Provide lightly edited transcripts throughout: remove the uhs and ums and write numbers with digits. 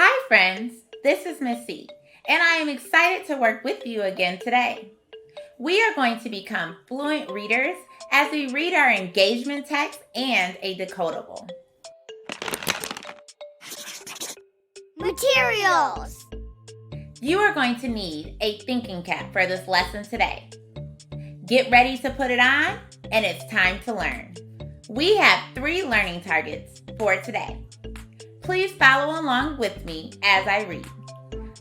Hi, friends. This is Miss C, and I am excited to work with you again today. We are going to become fluent readers as we read our engagement text and a decodable. Materials. You are going to need a thinking cap for this lesson today. Get ready to put it on, and it's time to learn. We have 3 learning targets for today. Please follow along with me as I read.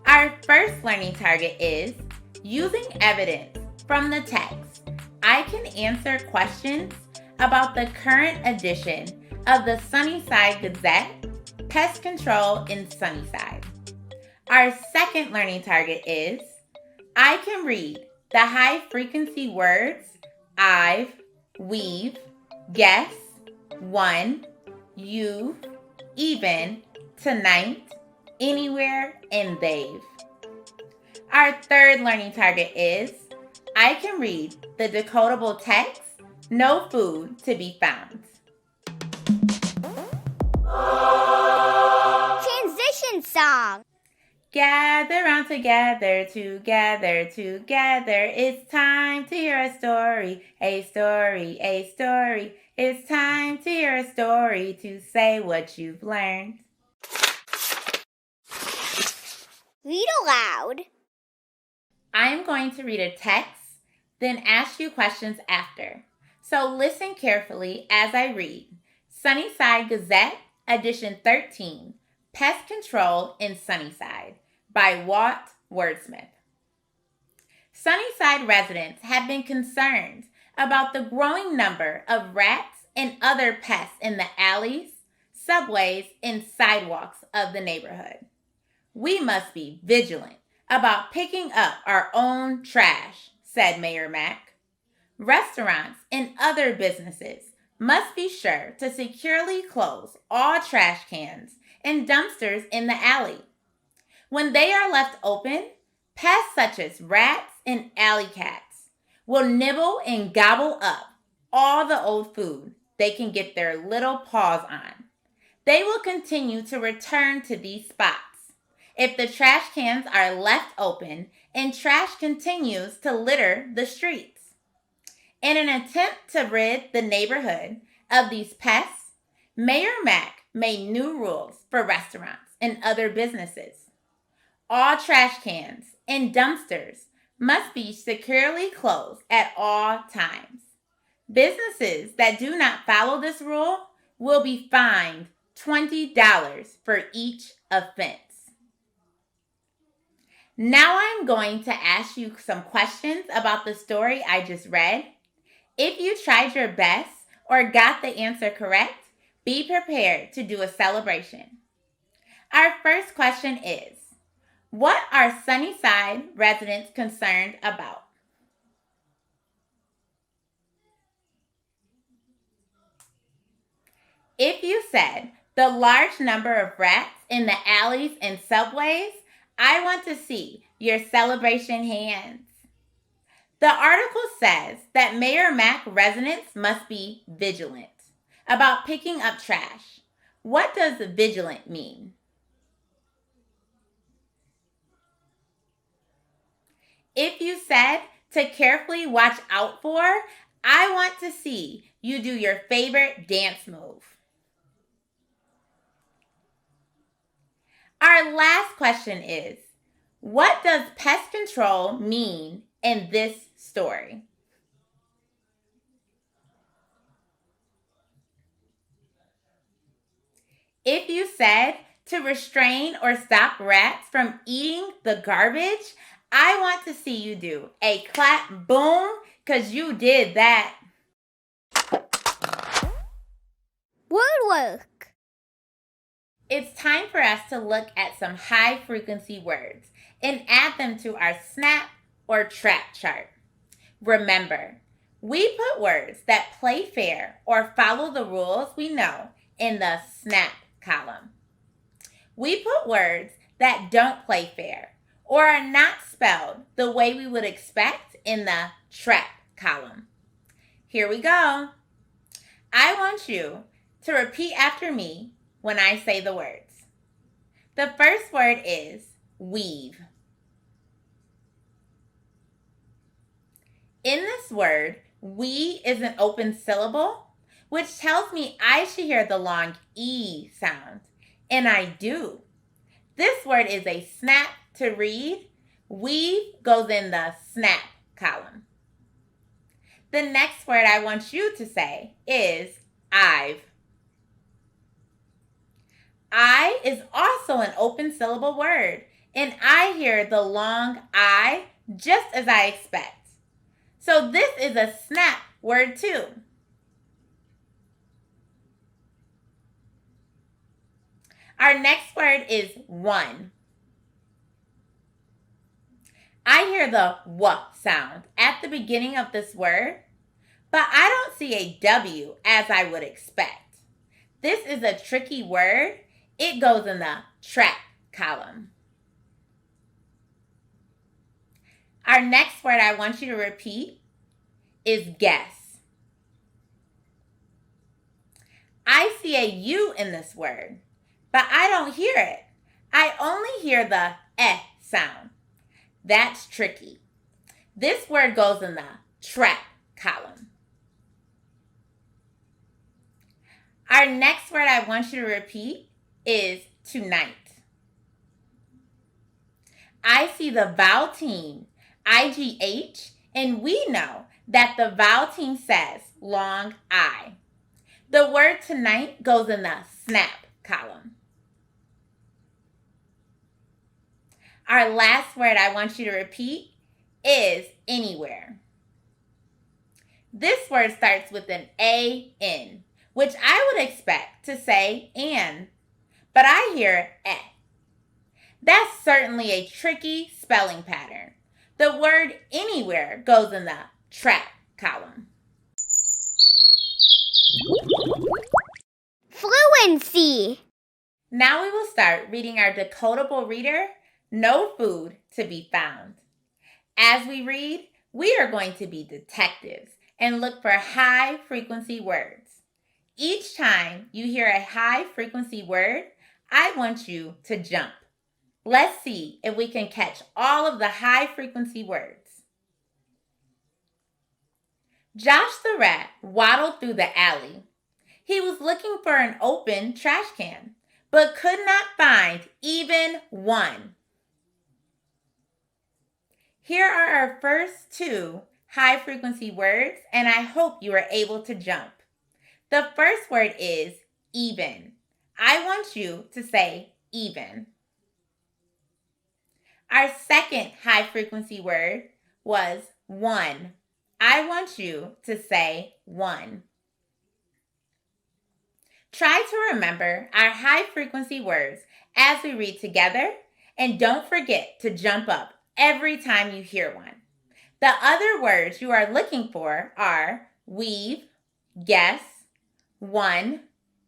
Our first learning target is using evidence from the text. I can answer questions about the current edition of the Sunnyside Gazette, Pest Control in Sunnyside. Our second learning target is I can read the high frequency words I've, we've, guess, one, you've, even, tonight, anywhere, and they've. Our third learning target is I can read the decodable text, no food to be found. Transition song. Gather round together, together, together. It's time to hear a story, a story, a story. It's time to hear a story to say what you've learned. Read aloud. I am going to read a text, then ask you questions after. So listen carefully as I read. Sunnyside Gazette, Edition 13, Pest Control in Sunnyside by Walt Wordsmith. Sunnyside residents have been concerned about the growing number of rats and other pests in the alleys, subways, and sidewalks of the neighborhood. We must be vigilant about picking up our own trash, said Mayor Mack. Restaurants and other businesses must be sure to securely close all trash cans and dumpsters in the alley. When they are left open, pests such as rats and alley cats will nibble and gobble up all the old food they can get their little paws on. They will continue to return to these spots if the trash cans are left open and trash continues to litter the streets. In an attempt to rid the neighborhood of these pests, Mayor Mack made new rules for restaurants and other businesses. All trash cans and dumpsters must be securely closed at all times. Businesses that do not follow this rule will be fined $20 for each offense. Now I'm going to ask you some questions about the story I just read. If you tried your best or got the answer correct, be prepared to do a celebration. Our first question is, what are Sunnyside residents concerned about? If you said the large number of rats in the alleys and subways, I want to see your celebration hands. The article says that Mayor Mack residents must be vigilant about picking up trash. What does vigilant mean? If you said to carefully watch out for, I want to see you do your favorite dance move. Our last question is, what does pest control mean in this story? If you said to restrain or stop rats from eating the garbage, I want to see you do a clap boom because you did that. Word work. It's time for us to look at some high frequency words and add them to our snap or trap chart. Remember, we put words that play fair or follow the rules we know in the snap column. We put words that don't play fair or are not spelled the way we would expect in the trap column. Here we go. I want you to repeat after me when I say the words. The first word is weave. In this word, we is an open syllable, which tells me I should hear the long E sound, and I do. This word is a snap to read. Weave goes in the snap column. The next word I want you to say is I've. I is also an open syllable word, and I hear the long I just as I expect. So this is a snap word too. Our next word is one. I hear the W sound at the beginning of this word, but I don't see a W as I would expect. This is a tricky word. It goes in the trap column. Our next word I want you to repeat is guess. I see a U in this word, but I don't hear it. I only hear the eh sound. That's tricky. This word goes in the trap column. Our next word I want you to repeat is tonight. I see the vowel team, IGH, and we know that the vowel team says long I. The word tonight goes in the snap column. Our last word I want you to repeat is anywhere. This word starts with an A-N, which I would expect to say an, but I hear eh. That's certainly a tricky spelling pattern. The word anywhere goes in the trap column. Fluency. Now we will start reading our decodable reader, No Food to Be Found. As we read, we are going to be detectives and look for high-frequency words. Each time you hear a high-frequency word, I want you to jump. Let's see if we can catch all of the high-frequency words. Josh the rat waddled through the alley. He was looking for an open trash can, but could not find even one. Here are our first two high-frequency words, and I hope you are able to jump. The first word is even. I want you to say even. Our second high-frequency word was one. I want you to say one. Try to remember our high-frequency words as we read together, and don't forget to jump up every time you hear one. The other words you are looking for are weave, guess, one,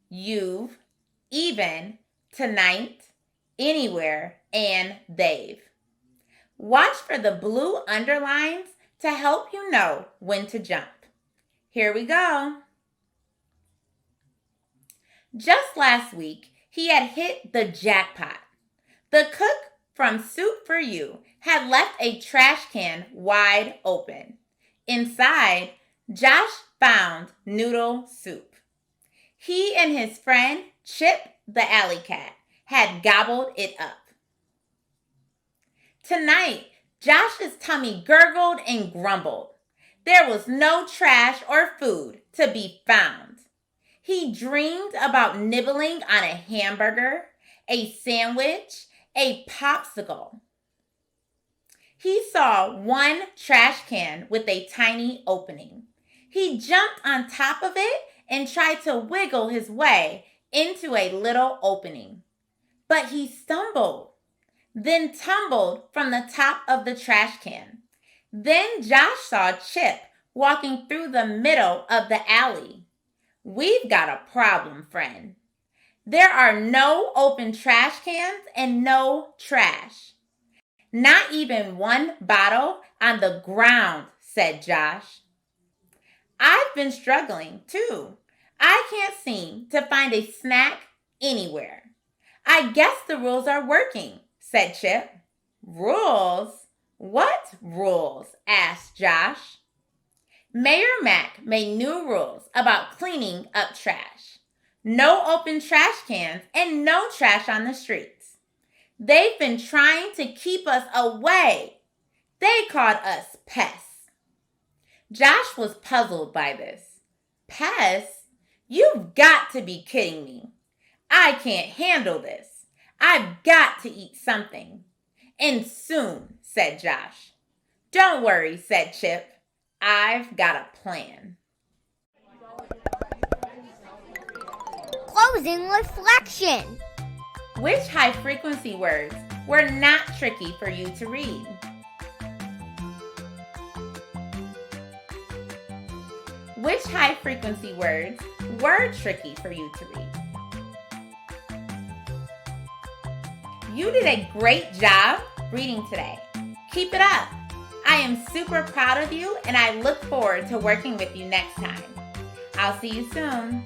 you've, even, tonight, anywhere, and they've. Watch for the blue underlines to help you know when to jump. Here we go. Just last week, he had hit the jackpot. The cook from Soup for You had left a trash can wide open. Inside, Josh found noodle soup. He and his friend, Chip the alley cat, had gobbled it up. Tonight, Josh's tummy gurgled and grumbled. There was no trash or food to be found. He dreamed about nibbling on a hamburger, a sandwich, a popsicle. He saw one trash can with a tiny opening. He jumped on top of it and tried to wiggle his way into a little opening. But he stumbled, then tumbled from the top of the trash can. Then Josh saw Chip walking through the middle of the alley. We've got a problem, friend. There are no open trash cans and no trash. Not even one bottle on the ground, said Josh. I've been struggling too. I can't seem to find a snack anywhere. I guess the rules are working, said Chip. Rules? What rules? Asked Josh. Mayor Mack made new rules about cleaning up trash. No open trash cans and no trash on the streets. They've been trying to keep us away. They called us pests. Josh was puzzled by this. Pests? You've got to be kidding me. I can't handle this. I've got to eat something. And soon, said Josh. Don't worry, said Chip. I've got a plan. Closing reflection. Which high-frequency words were not tricky for you to read? Which high-frequency words were tricky for you to read? You did a great job reading today. Keep it up. I am super proud of you and I look forward to working with you next time. I'll see you soon.